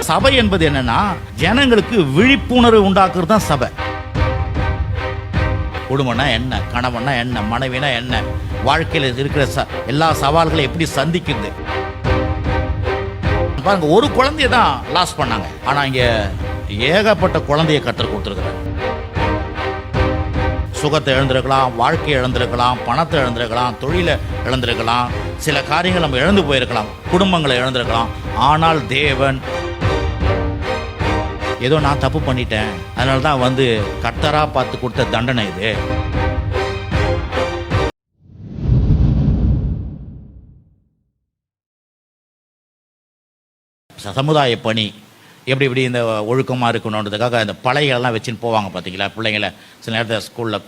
சபை என்பது என்னன்னா ஜனங்களுக்கு விழிப்புணர்வு உண்டாக்குறது தான் சபை. குடும்பம்னா என்ன, கணவன்னா என்ன, மனைவினா என்ன, வாழ்க்கையில் இருக்கிற எல்லா சவால்களை எப்படி சந்திக்கிறது. பாருங்க, ஒரு குழந்தைய தான் லாஸ் பண்ணாங்க, ஆனா இங்க ஏகப்பட்ட குழந்தைய கற்றுக் கொடுத்துருக்கிறார். சுகத்தை இழந்திருக்கலாம், வாழ்க்கையை இழந்திருக்கலாம், பணத்தை இழந்திருக்கலாம், தொழிலை இழந்திருக்கலாம், சில காரியங்கள் நம்ம இழந்து போயிருக்கலாம், குடும்பங்களை இழந்திருக்கலாம். ஆனால் தேவன் ஏதோ நான் தப்பு பண்ணிட்டேன், அதனால தான் கர்த்தரா பார்த்து கொடுத்த தண்டனை இது. சமுதாய பணி எப்படி இந்த ஒழுக்கமாக இருக்கணுன்றதுக்காக இந்த பழையெல்லாம் வச்சுன்னு போவாங்க பார்த்தீங்களா. பிள்ளைங்களை சில நேரத்தில் ஸ்கூலில்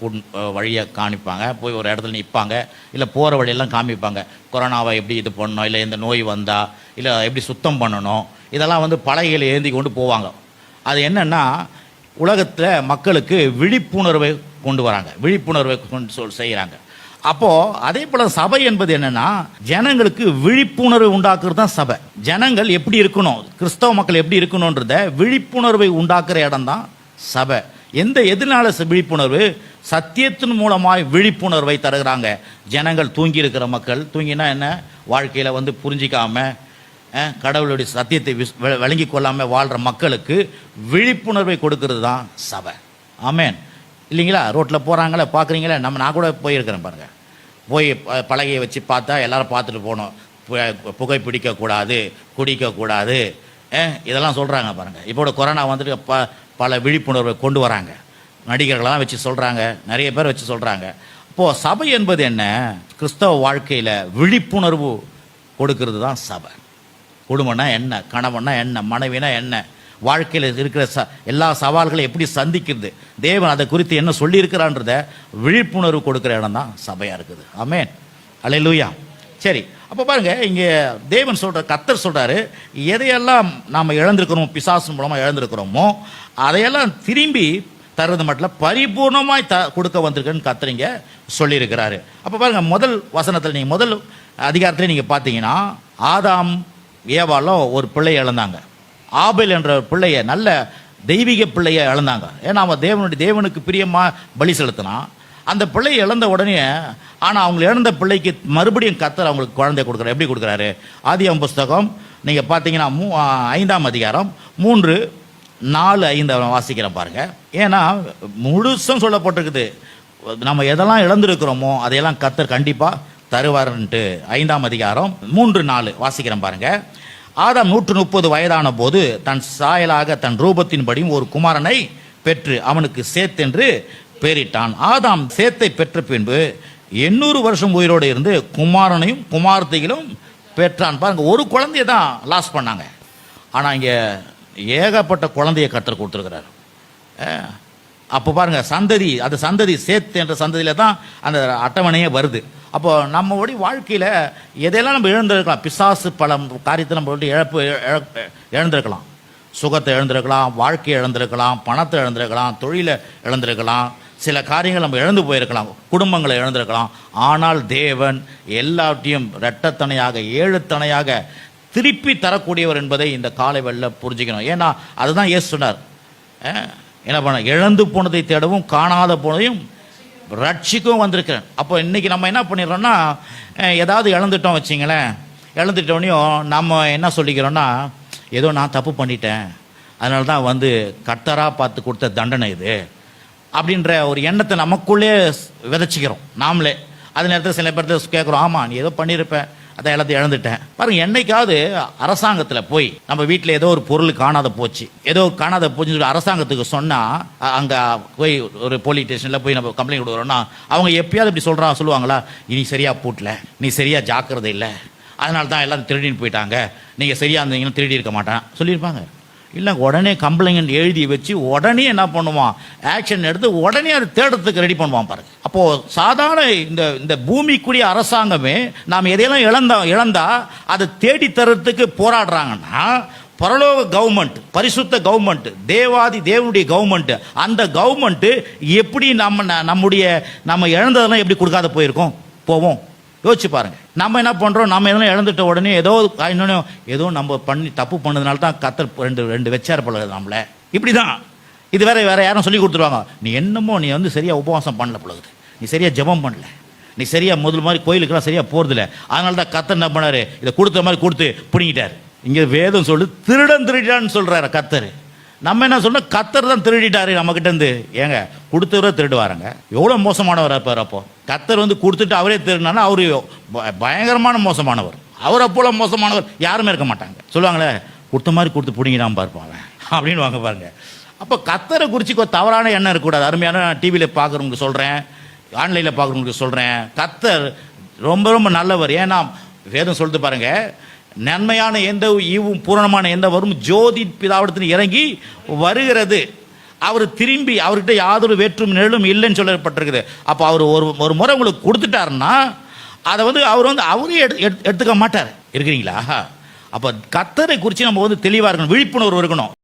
வழியை காமிப்பாங்க, போய் ஒரு இடத்துல நிற்பாங்க, இல்லை போகிற வழியெல்லாம் காமிப்பாங்க. கொரோனாவை எப்படி இது பண்ணணும், இல்லை இந்த நோய் வந்தால் இல்லை எப்படி சுத்தம் பண்ணணும், இதெல்லாம் பலகைகளை ஏந்தி கொண்டு போவாங்க. அது என்னென்னா உலகத்தில் மக்களுக்கு விழிப்புணர்வை கொண்டு வராங்க, விழிப்புணர்வை கொண்டு செய்கிறாங்க. அப்போது அதே போல் சபை என்பது என்னென்னா ஜனங்களுக்கு விழிப்புணர்வு உண்டாக்குறது தான் சபை. ஜனங்கள் எப்படி இருக்கணும், கிறிஸ்தவ மக்கள் எப்படி இருக்கணுன்றத விழிப்புணர்வை உண்டாக்குற இடம் தான் சபை. எதனால விழிப்புணர்வு? சத்தியத்தின் மூலமாய் விழிப்புணர்வை தருகிறாங்க. ஜனங்கள் தூங்கி இருக்கிற மக்கள், தூங்கினா என்ன, வாழ்க்கையில் புரிஞ்சிக்காம கடவுளுடைய சத்தியத்தை விளங்கி கொள்ளாமல் வாழ்கிற மக்களுக்கு விழிப்புணர்வை கொடுக்கறது தான் சபை. ஆமேன் இல்லைங்களா? ரோட்டில் போகிறாங்களே, பார்க்குறீங்களே, நான் கூட போயிருக்கிறேன் பாருங்கள். போய் பலகையை வச்சு பார்த்தா எல்லாரும் பார்த்துட்டு போகணும், புகை பிடிக்கக்கூடாது, குடிக்கக்கூடாது, இதெல்லாம் சொல்கிறாங்க பாருங்கள். இப்போ கொரோனா பல விழிப்புணர்வை கொண்டு வராங்க, நடிகர்களெல்லாம் வச்சு சொல்கிறாங்க, நிறைய பேர் வச்சு சொல்கிறாங்க. இப்போது சபை என்பது என்ன? கிறிஸ்தவ வாழ்க்கையில் விழிப்புணர்வு கொடுக்கறது தான் சபை. குடும்பம்னா என்ன, கணவன்னா என்ன, மனைவினா என்ன, வாழ்க்கையில் இருக்கிற எல்லா சவால்களையும் எப்படி சந்திக்கிறது, தேவன் அதை குறித்து என்ன சொல்லியிருக்கிறான்றத விழிப்புணர்வு கொடுக்குற இடம் தான் சபையாக இருக்குது. ஆமேன், அல்லேலூயா. சரி, அப்போ பாருங்கள், இங்கே தேவன் கர்த்தர் சொல்கிறாரு, எதையெல்லாம் நாம் இழந்திருக்கிறோமோ, பிசாசு மூலமாக இழந்திருக்கிறோமோ அதையெல்லாம் திரும்பி தர்றது மட்டும் பரிபூர்ணமாய் கொடுக்க வந்திருக்குன்னு கர்த்தர் சொல்லியிருக்கிறாரு. அப்போ பாருங்கள், முதல் வசனத்தில் நீங்கள் முதல் அதிகாரத்தில் நீங்கள் பார்த்தீங்கன்னா ஆதாம் ஏவாலும் ஒரு பிள்ளையை இழந்தாங்க. ஆபேல் என்ற பிள்ளைய, நல்ல தெய்வீக பிள்ளையை இழந்தாங்க. ஏன்னா அவன் தேவனுக்கு பிரியமாக பலி செலுத்தினான். அந்த பிள்ளையை இழந்த உடனே, ஆனால் அவங்க இழந்த பிள்ளைக்கு மறுபடியும் கர்த்தர் அவங்களுக்கு குழந்தை கொடுக்குறாரு. எப்படி கொடுக்குறாரு? ஆதியாகமம் புஸ்தகம் நீங்கள் பார்த்தீங்கன்னா 5ஆம் அதிகாரம் 3, 4, 5 வாசிக்கிறேன் பாருங்கள். ஏன்னா முழுசும் சொல்லப்பட்டிருக்குது, நம்ம எதெல்லாம் இழந்திருக்கிறோமோ அதையெல்லாம் கர்த்தர் கண்டிப்பாக தருவார்ன்ட்டு. 5ஆம் அதிகாரம் 3, 4 வாசிக்கிறேன் பாருங்கள். ஆதாம் 130 வயதான போது தன் சாயலாக தன் ரூபத்தின்படியும் ஒரு குமாரனை பெற்று அவனுக்கு சேத் என்று பெயரிட்டான். ஆதாம் சேத்தை பெற்ற பின்பு 800 வருஷம் உயிரோடு இருந்து குமாரனையும் குமார்த்திகளும் பெற்றான். பாருங்க, ஒரு குழந்தைய தான் லாஸ் பண்ணாங்க, ஆனால் இங்கே ஏகப்பட்ட குழந்தைய கற்றுக் கொடுத்துருக்கிறார். அப்போ பாருங்க, சந்ததி, அது சந்ததி சேத் என்ற சந்ததியில் தான் அந்த அட்டவணையே வருது. அப்போ நம்மளுடைய வாழ்க்கையில் எதையெல்லாம் நம்ம இழந்திருக்கலாம், பிசாசு பல காரியத்தை நம்ம இழந்திருக்கலாம். சுகத்தை இழந்திருக்கலாம், வாழ்க்கையை இழந்திருக்கலாம், பணத்தை இழந்திருக்கலாம், தொழிலை இழந்திருக்கலாம், சில காரியங்கள் நம்ம இழந்து போயிருக்கலாம், குடும்பங்களை இழந்திருக்கலாம். ஆனால் தேவன் எல்லாத்தையும் இரட்டத்தனையாக 7 தனையாக திருப்பி தரக்கூடியவர் என்பதை இந்த காலை வேளையில புரிஞ்சுக்கணும். ஏன்னா அதுதான் இயேசு சொன்னார், என்ன பண்ண, இழந்து போனதை தேடவும் காணாத போனதையும் ரட்சிக்கவும் வந்திருக்கிறேன். அப்போ இன்றைக்கி நம்ம என்ன பண்ணிடுறோம்னா, ஏதாவது இழந்துட்டோம் வச்சிங்களேன், இழந்துட்டோன்னையும் நம்ம என்ன சொல்லிக்கிறோன்னா, ஏதோ நான் தப்பு பண்ணிட்டேன், அதனால தான் கர்த்தரா பார்த்து கொடுத்த தண்டனை இது அப்படின்ற ஒரு எண்ணத்தை நமக்குள்ளே விதைச்சிக்கிறோம் நாமளே. அது நேரத்தில் சில பேர்த்த கேட்குறோம், ஆமாம் நீ ஏதோ பண்ணியிருப்பேன், அதை எல்லாத்தையும் இழந்துட்டேன். பாருங்க, என்னைக்காவது அரசாங்கத்தில் போய் நம்ம வீட்டில் ஏதோ ஒரு பொருள் காணாத போச்சு, ஏதோ காணாத போச்சுன்னு சொல்லி அரசாங்கத்துக்கு சொன்னால், அங்கே போய் ஒரு போலீஸ் ஸ்டேஷனில் போய் நம்ம கம்ப்ளைண்ட் கொடுக்குறோன்னா அவங்க எப்பயாவது இப்படி சொல்லுவாங்களா, நீ சரியாக பூட்டல, நீ சரியாக ஜாக்கிரதை இல்லை, அதனால தான் எல்லாரும் திருடின்னு போயிட்டாங்க, நீங்கள் சரியாக இருந்தீங்கன்னா திருடி இருக்க மாட்டேன் சொல்லியிருப்பாங்க. இல்லை, உடனே கம்ப்ளைண்ட் எழுதி வச்சு உடனே என்ன பண்ணுவான், ஆக்ஷன் எடுத்து உடனே அதை தேடுறதுக்கு ரெடி பண்ணுவான் பாருங்க. அப்போது சாதாரண இந்த பூமிக்குரிய அரசாங்கமே நாம் எதையெல்லாம் இழந்தா அதை தேடி தர்றதுக்கு போராடுறாங்கன்னா, பரலோக கவர்மெண்ட், பரிசுத்த கவர்மெண்ட், தேவனுடைய கவர்மெண்ட், அந்த கவர்மெண்ட் எப்படி நம்ம இழந்ததெல்லாம் எப்படி கொடுக்காத போவோம் யோசிச்சு பாருங்க. நம்ம என்ன பண்ணுறோம், நம்ம எதனா இழந்துட்ட உடனே இன்னொன்று ஏதோ நம்ம தப்பு பண்ணதுனால தான் கத்தர் ரெண்டு வச்சார் போல நம்மளை, இப்படி தான். இது வேற யாரும் சொல்லி கொடுத்துருவாங்க, நீ என்னமோ நீ வந்து சரியாக உபவாசம் பண்ணல பொழுது, நீ சரியாக ஜெபம் பண்ணல, நீ சரியாக முதல் மாதிரி கோயிலுக்கெல்லாம் சரியாக போகிறதில்ல, அதனால தான் கத்தர் என்ன பண்ணார், இதை கொடுத்த மாதிரி கொடுத்து பிடிங்கிட்டார். இங்கே வேதம் சொல்லு திருடிட்டான்னு சொல்கிறாரு கத்தர். நம்ம என்ன சொல்கிறோம், கத்தர் தான் திருடிட்டாரு நம்மக்கிட்ட இருந்து. ஏங்க கொடுத்தவரை திருடுவாருங்க, எவ்வளோ மோசமானவர் இருப்பார். அப்போ கத்தர் வந்து கொடுத்துட்டு அவரே திருடினானா அவர் பயங்கரமான மோசமானவர். அவரை போல மோசமானவர் யாருமே இருக்க மாட்டாங்க. சொல்லுவாங்களே, கொடுத்த மாதிரி கொடுத்து பிடிங்கிடாம பார்ப்பாங்க அப்படின்னு வாங்க பாருங்க. அப்போ கத்தரை குறித்து தவறான எண்ணம் இருக்கக்கூடாது. அருமையான டிவியில் பார்க்குறவங்களுக்கு சொல்கிறேன், ஆன்லைனில் பார்க்குறவங்களுக்கு சொல்கிறேன், கத்தர் ரொம்ப ரொம்ப நல்லவர். ஏன்னா வேதம் சொல்லிட்டு பாருங்க, நன்மையான எந்த ஈவும் பூரணமான எந்த வரும் ஜோதி பிதாவிடத்தில் இறங்கி வருகிறது, அவர் திரும்பி அவர்கிட்ட யாதொரு வேற்றும் நிழலும் இல்லைன்னு சொல்லப்பட்டிருக்குது. அப்போ அவர் ஒரு முறை உங்களுக்கு கொடுத்துட்டாருன்னா அதை வந்து அவரே எடுத்துக்க மாட்டார். இருக்கிறீங்களா? அப்போ கத்தரை குறித்து நம்ம வந்து தெளிவாக இருக்கணும், விழிப்புணர்வு இருக்கணும்.